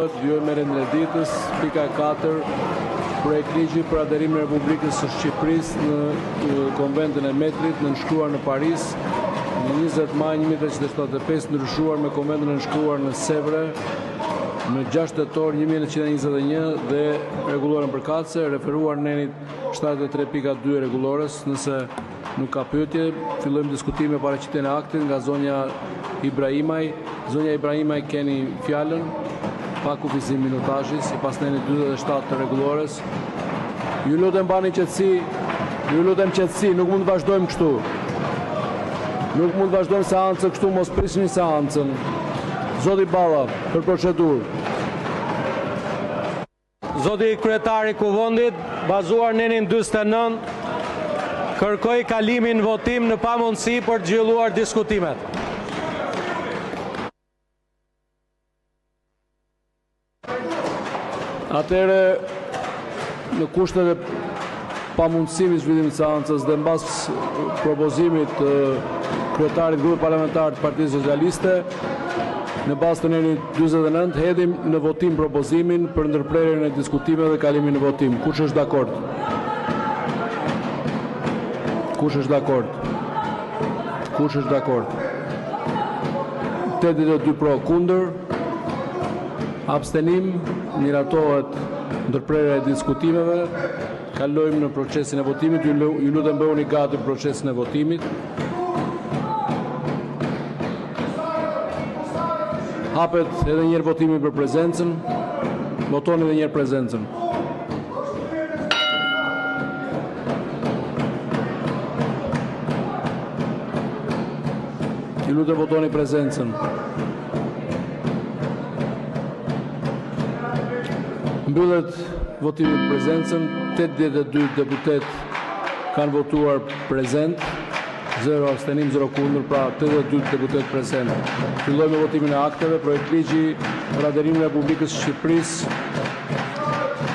Vjojmërin e ditës, pika 4, projekt ligji për aderimin e Republikës së Shqipërisë në Konventin e Metrit nënshkruar në Paris në 20 maj 1975, ndryshuar me Konventin e nënshkruar në Sevre në 6 tetor 1921 dhe rregulluar në përkatëse, referuar nenit 73.2 rregullores. Nëse nuk ka pyetje, fillojmë diskutime paraqitjen e aktit nga zonja Ibrahimaj. Zonja Ibrahimaj, keni fjalën. Pa kufizim minutazhi, sipas nenit 47 të rregullores. Ju lutem bani qetësi, nuk mund të vazhdojmë kështu. Nuk mund të vazhdojmë seancën kështu, mos prisni seancën. Zoti Balla, për procedurë. Zoti kryetari i Kuvendit, bazuar nenin 49, kërkoi kalimin në votim në pamundësi për të zhvilluar diskutimet. Atëherë, në kushtet e pamundësimit zhvillimit të seancës dhe mbas propozimit të kryetarit grupit parlamentar të Partisë Socialiste, në bazë të nenit 49, hedhim në votim propozimin për ndërprerjen e diskutimeve dhe kalimin në votim. Kush është dakord? Kush është dakord? Kush është dakord? 82 pro, kundër, abstenim, miratohet ndërprerja e diskutimeve. Kalojmë në procesin e votimit. Ju lutem bëhuni gati për procesin e votimit. Hapet edhe një herë votimi për prezencën. Votoni edhe një herë prezencën. Ju lutem votoni prezencën. Mbyllet votimi për prezencën, 82 deputet kanë votuar prezent, 0 abstenim, 0 kundër, pra 82 deputet prezent. Fillojmë votimin e akteve, projekt ligji për aderimin e Republikës së Shqipërisë